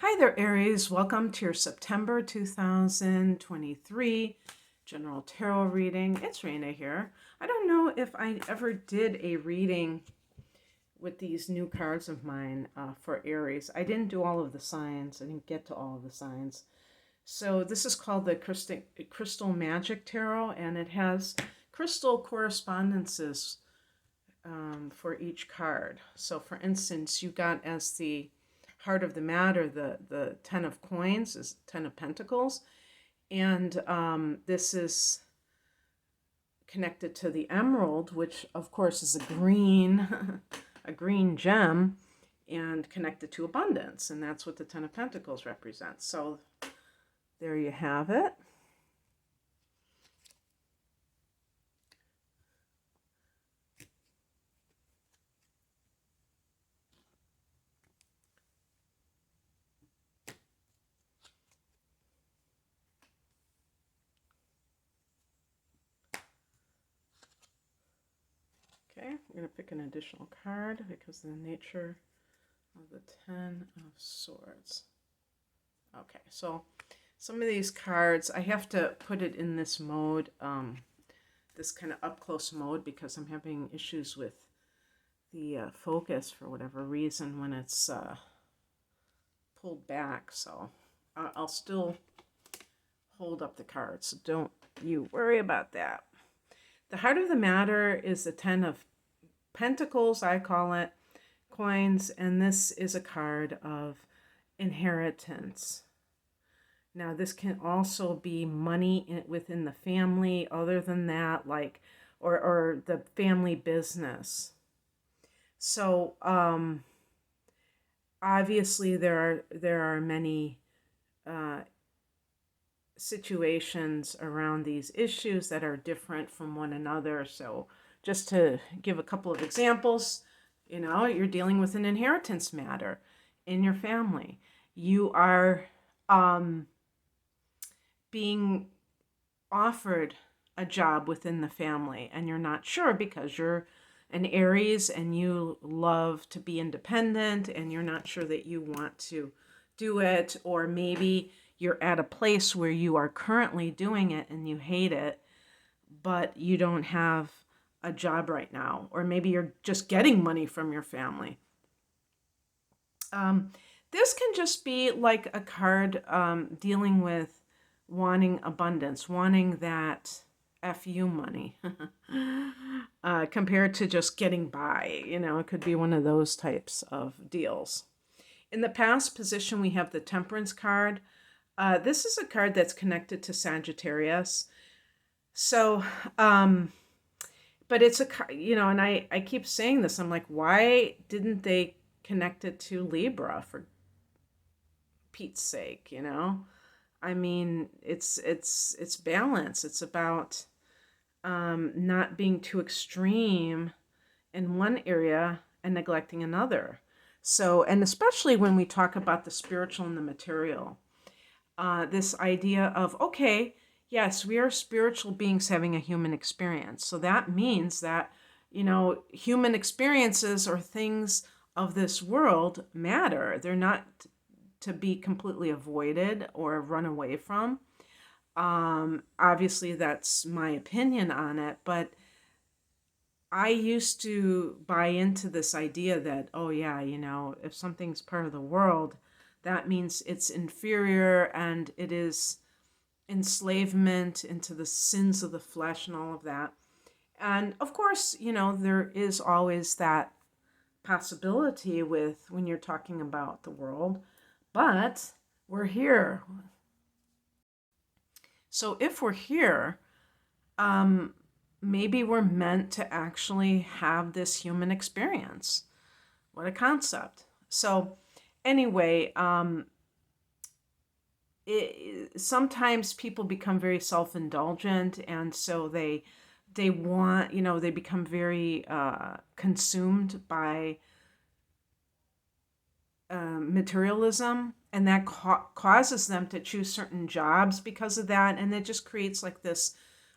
Hi there, Aries. Welcome to your September 2023 General Tarot reading. It's Raina here. I don't know if I ever did a reading with these new cards of mine for Aries. I didn't do all of the signs. I didn't get to all of the signs. So this is called the Crystal Magic Tarot, and it has crystal correspondences for each card. So for instance, you got as the heart of the matter, the 10 of coins is 10 of pentacles. And this is connected to the emerald, which of course is a green, a green gem, and connected to abundance. And that's what the 10 of pentacles represents. So there you have it. Okay, we're going to pick an additional card because of the nature of the 10 of Swords. Okay, so some of these cards, I have to put it in this mode, this kind of up-close mode, because I'm having issues with the focus for whatever reason when it's pulled back. So I'll still hold up the cards, so don't you worry about that. The heart of the matter is the 10 of pentacles, I call it, coins, and this is a card of inheritance. Now, this can also be money within the family, other than that, like, or the family business. So, obviously, there are many situations around these issues that are different from one another. So, just to give a couple of examples, you know, you're dealing with an inheritance matter in your family. You are being offered a job within the family and you're not sure because you're an Aries and you love to be independent and you're not sure that you want to do it, or maybe you're at a place where you are currently doing it and you hate it, but you don't have a job right now, or maybe you're just getting money from your family. This can just be like a card dealing with wanting abundance, wanting that FU money compared to just getting by. You know, it could be one of those types of deals. In the past position, we have the Temperance card. This is a card that's connected to Sagittarius. So, but it's a, you know, and I keep saying this, I'm like, why didn't they connect it to Libra, for Pete's sake, you know? I mean, it's balance. It's about not being too extreme in one area and neglecting another. So, and especially when we talk about the spiritual and the material, this idea of, okay, yes, we are spiritual beings having a human experience. So that means that, you know, human experiences or things of this world matter. They're not to be completely avoided or run away from. Obviously, that's my opinion on it, but I used to buy into this idea that, oh yeah, you know, if something's part of the world, that means it's inferior and it is enslavement into the sins of the flesh and all of that. And of course, you know, there is always that possibility with when you're talking about the world, but we're here. So if we're here, maybe we're meant to actually have this human experience. What a concept. So anyway, sometimes people become very self-indulgent, and so they want, you know, they become very consumed by materialism, and that causes them to choose certain jobs because of that, and it just creates like this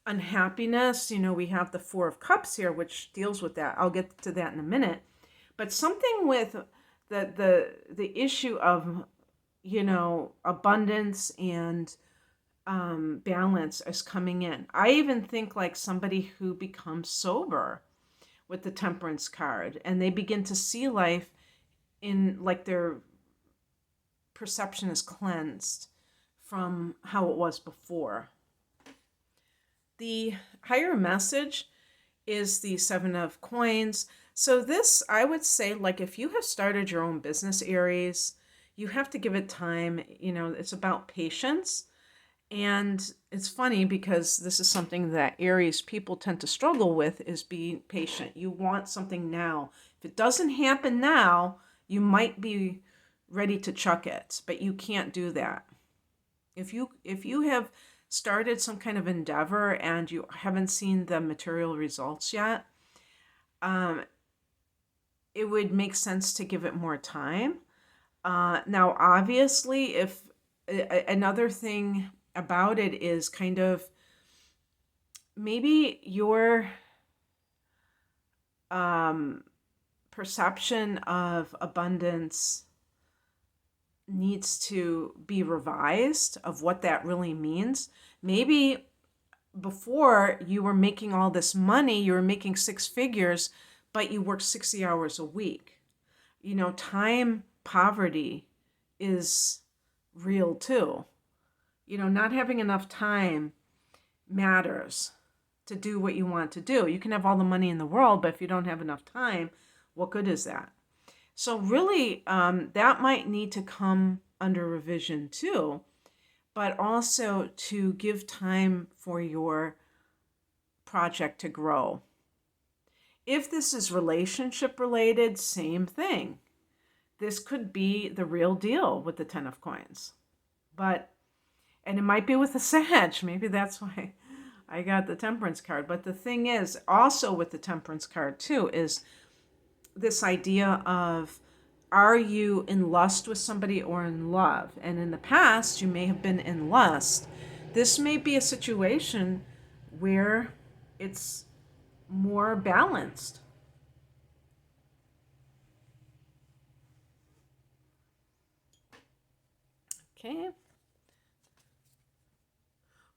unhappiness. You know, we have the Four of Cups here, which deals with that. I'll get to that in a minute. But something with the issue of, abundance and balance is coming in. I even think like somebody who becomes sober with the temperance card and they begin to see life in like their perception is cleansed from how it was before. The higher message is the Seven of Coins. So this, I would say, like if you have started your own business, Aries, you have to give it time. It's about patience. And it's funny because this is something that Aries people tend to struggle with, is being patient. You want something now. If it doesn't happen now, you might be ready to chuck it, but you can't do that. If you have started some kind of endeavor and you haven't seen the material results yet, it would make sense to give it more time. Now, obviously, if another thing about it is kind of maybe your perception of abundance needs to be revised of what that really means. Maybe before you were making all this money, you were making six figures, but you worked 60 hours a week. Time poverty is real too. Not having enough time matters to do what you want to do. You can have all the money in the world, but if you don't have enough time, what good is that? So really, that might need to come under revision too, but also to give time for your project to grow. If this is relationship related, same thing. This could be the real deal with the Ten of Coins. And it might be with the Sag. Maybe that's why I got the Temperance card. But the thing is, also with the Temperance card too, is this idea of, are you in lust with somebody or in love? And in the past, you may have been in lust. This may be a situation where it's more balanced. Okay.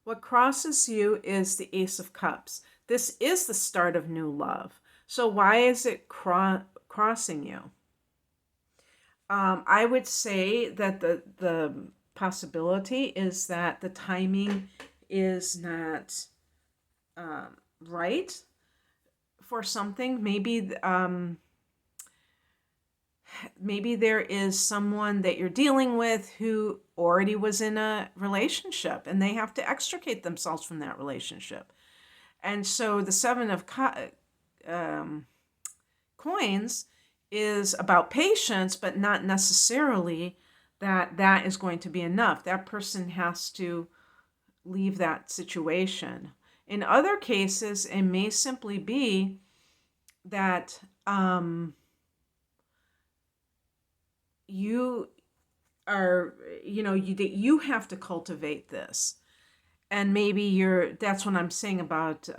What crosses you is the Ace of Cups. This is the start of new love. So why is it crossing you? I would say that the possibility is that the timing is not right for something. Maybe there is someone that you're dealing with who already was in a relationship and they have to extricate themselves from that relationship. And so the Seven of Coins is about patience, but not necessarily that is going to be enough. That person has to leave that situation. In other cases, it may simply be that you are, you have to cultivate this. And maybe that's what I'm saying about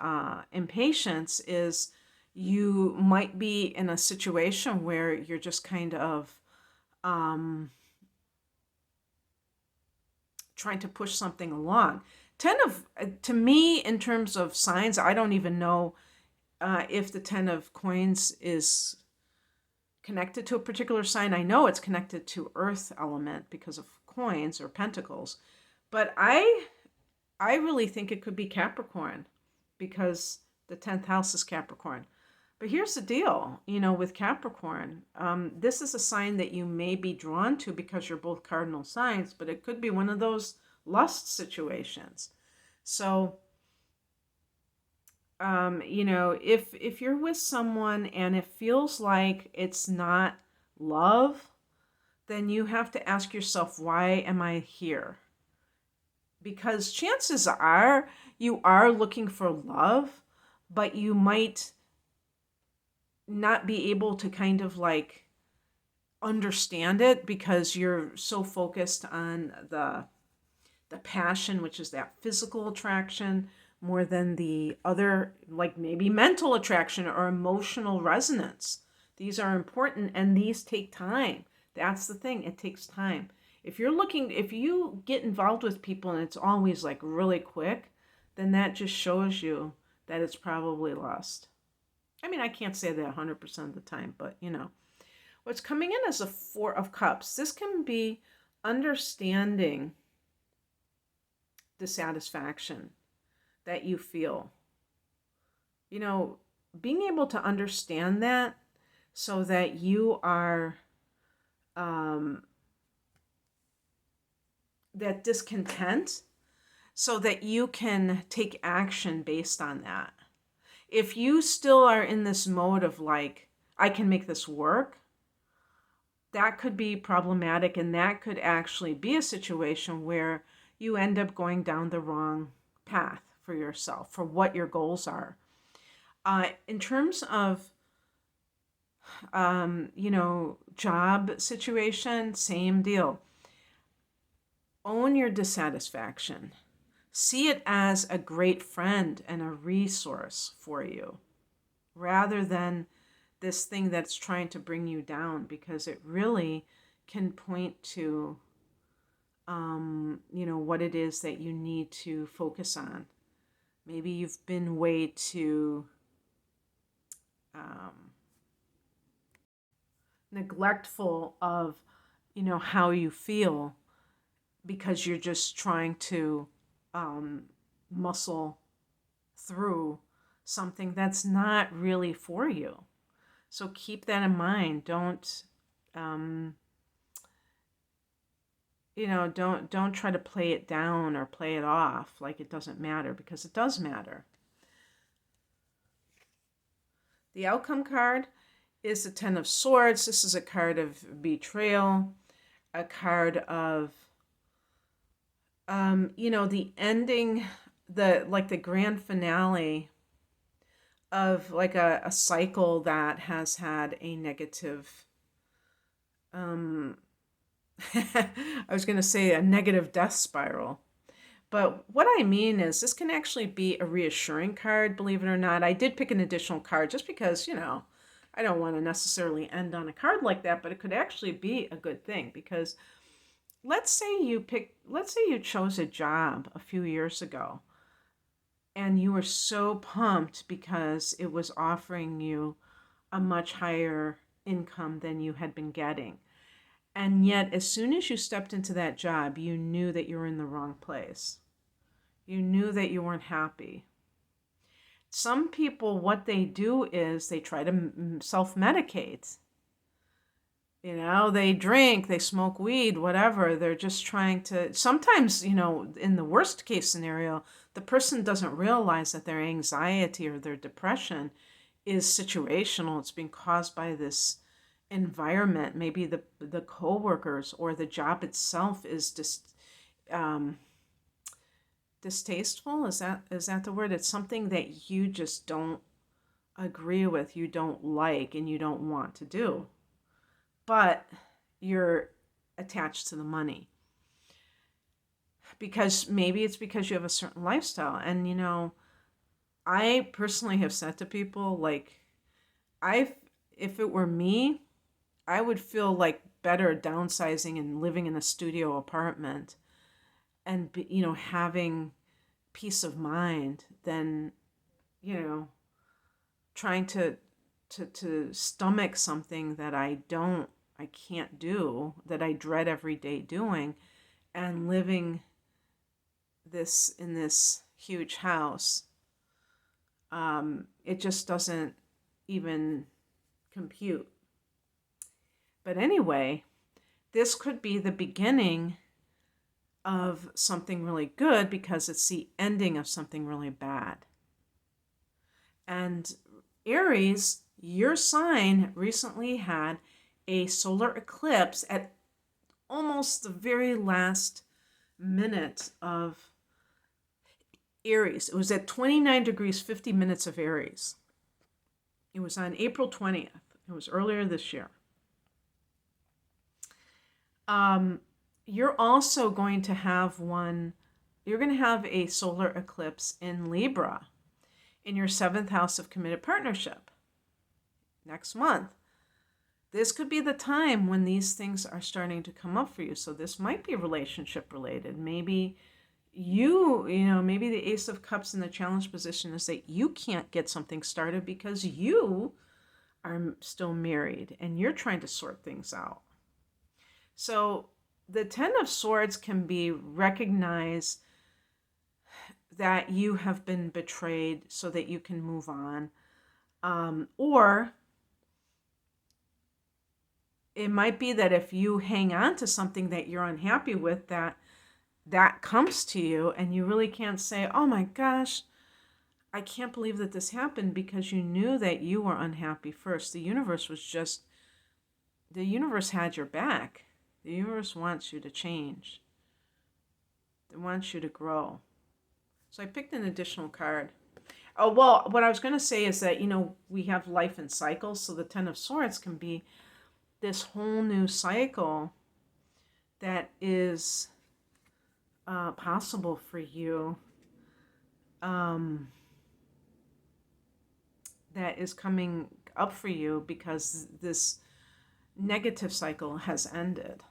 impatience is you might be in a situation where you're just kind of trying to push something along. To me, in terms of signs, I don't even know if the Ten of Coins is connected to a particular sign. I know it's connected to earth element because of coins or pentacles, but I really think it could be Capricorn because the 10th house is Capricorn. But here's the deal, with Capricorn, this is a sign that you may be drawn to because you're both cardinal signs, but it could be one of those lust situations. So, if you're with someone and it feels like it's not love, then you have to ask yourself, why am I here? Because chances are you are looking for love, but you might not be able to kind of like understand it because you're so focused on the passion, which is that physical attraction, more than the other, like maybe mental attraction or emotional resonance. These are important and these take time. That's the thing, it takes time. If you get involved with people and it's always like really quick, then that just shows you that it's probably lust. I mean, I can't say that 100% of the time, but what's coming in as a Four of Cups. This can be understanding dissatisfaction that you feel. Being able to understand that so that you are that discontent, so that you can take action based on that. If you still are in this mode of like, I can make this work, that could be problematic, and that could actually be a situation where you end up going down the wrong path for yourself, for what your goals are. In terms of, job situation, same deal. Own your dissatisfaction. See it as a great friend and a resource for you, rather than this thing that's trying to bring you down, because it really can point to, what it is that you need to focus on. Maybe you've been way too neglectful of, how you feel, because you're just trying to muscle through something that's not really for you. So keep that in mind. Don't don't try to play it down or play it off like it doesn't matter, because it does matter. The outcome card is the Ten of Swords. This is a card of betrayal, a card of the ending, the grand finale of like a cycle that has had a negative I was going to say a negative death spiral. But what I mean is, this can actually be a reassuring card, believe it or not. I did pick an additional card just because, I don't want to necessarily end on a card like that, but it could actually be a good thing, because let's say you chose a job a few years ago and you were so pumped because it was offering you a much higher income than you had been getting. And yet, as soon as you stepped into that job, you knew that you were in the wrong place. You knew that you weren't happy. Some people, what they do is they try to self-medicate. They drink, they smoke weed, whatever. They're just trying to, sometimes, in the worst case scenario, the person doesn't realize that their anxiety or their depression is situational. It's being caused by this environment. Maybe the coworkers or the job itself is just distasteful. Is that the word? It's something that you just don't agree with, you don't like, and you don't want to do. But you're attached to the money. Because maybe it's because you have a certain lifestyle. And I personally have said to people, like, if it were me, I would feel like better downsizing and living in a studio apartment and having peace of mind than trying to stomach something that I can't do, that I dread every day doing, and living in this huge house. It just doesn't even compute. But anyway, this could be the beginning of something really good, because it's the ending of something really bad. And Aries, your sign recently had a solar eclipse at almost the very last minute of Aries. It was at 29 degrees, 50 minutes of Aries. It was on April 20th. It was earlier this year. You're also going to have a solar eclipse in Libra, in your 7th house of committed partnership, next month. this could be the time when these things are starting to come up for you. So this might be relationship related. Maybe maybe the Ace of Cups in the challenge position is that you can't get something started because you are still married and you're trying to sort things out. So the Ten of Swords can be recognized that you have been betrayed so that you can move on. Or it might be that if you hang on to something that you're unhappy with, that comes to you and you really can't say, oh my gosh, I can't believe that this happened, because you knew that you were unhappy first. The universe had your back. The universe wants you to change. It wants you to grow. So I picked an additional card. Oh, well, what I was going to say is that, we have life in cycles. So the Ten of Swords can be this whole new cycle that is possible for you, that is coming up for you because this negative cycle has ended.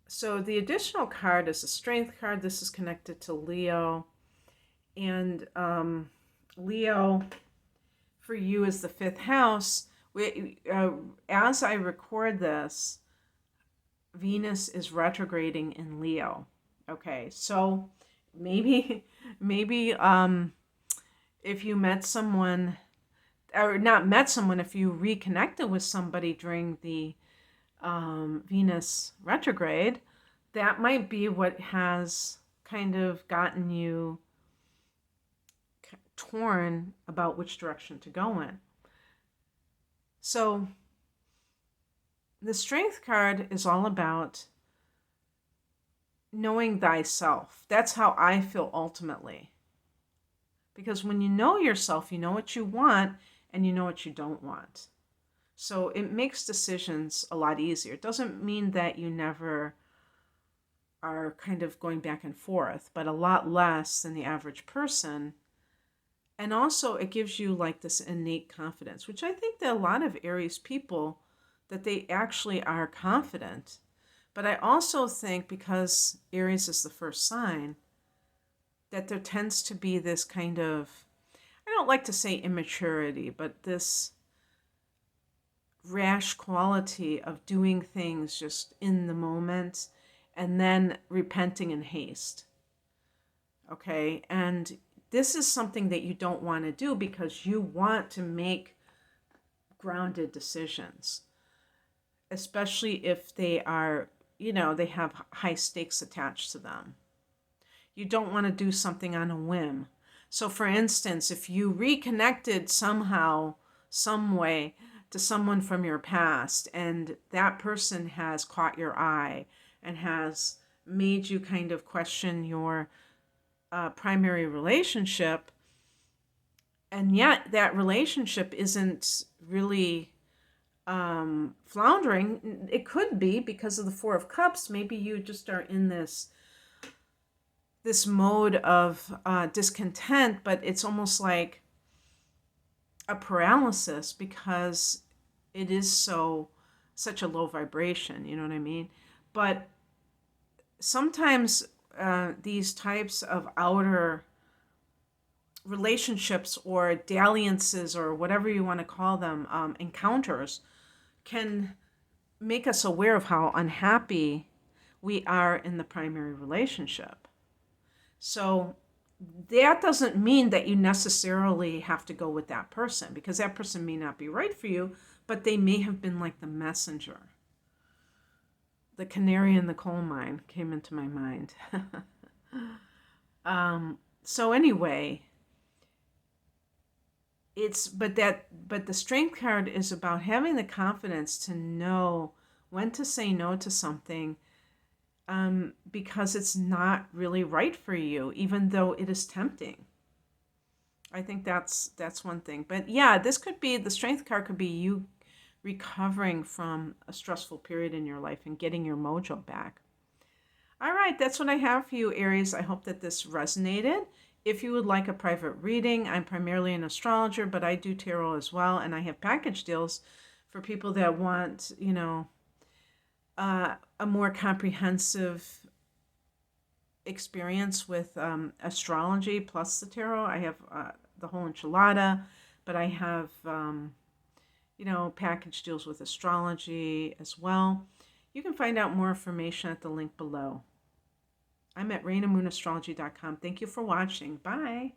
So the additional card is a Strength card. This is connected to Leo. And Leo, for you, is the 5th house. As I record this, Venus is retrograding in Leo. Okay, so maybe if you met someone, or not met someone, if you reconnected with somebody during the Venus retrograde, that might be what has kind of gotten you torn about which direction to go in. So the Strength card is all about knowing thyself. That's how I feel ultimately. Because when you know yourself, you know what you want and you know what you don't want. So it makes decisions a lot easier. It doesn't mean that you never are kind of going back and forth, but a lot less than the average person. And also it gives you like this innate confidence, which I think that a lot of Aries people, that they actually are confident. But I also think, because Aries is the first sign, that there tends to be this kind of, I don't like to say immaturity, but this rash quality of doing things just in the moment and then repenting in haste. Okay? And this is something that you don't want to do because you want to make grounded decisions, especially if they are, they have high stakes attached to them. You don't want to do something on a whim. So for instance, if you reconnected somehow, some way, to someone from your past, and that person has caught your eye and has made you kind of question your primary relationship, and yet that relationship isn't really floundering. It could be because of the 4 of Cups. Maybe you just are in this mode of discontent, but it's almost like a paralysis because it is such a low vibration, you know what I mean? But sometimes these types of outer relationships or dalliances, or whatever you want to call them, encounters, can make us aware of how unhappy we are in the primary relationship. So that doesn't mean that you necessarily have to go with that person, because that person may not be right for you, but they may have been like the messenger. The canary in the coal mine came into my mind. So anyway, but the Strength card is about having the confidence to know when to say no to something, because it's not really right for you, even though it is tempting. I think that's one thing. But yeah, this could be, the Strength card could be you recovering from a stressful period in your life and getting your mojo back. All right, that's what I have for you, Aries. I hope that this resonated. If you would like a private reading, I'm primarily an astrologer, but I do tarot as well, and I have package deals for people that want, a more comprehensive experience with astrology plus the tarot. I have the whole enchilada, but I have, package deals with astrology as well. You can find out more information at the link below. I'm at rainamoonastrology.com. Thank you for watching. Bye.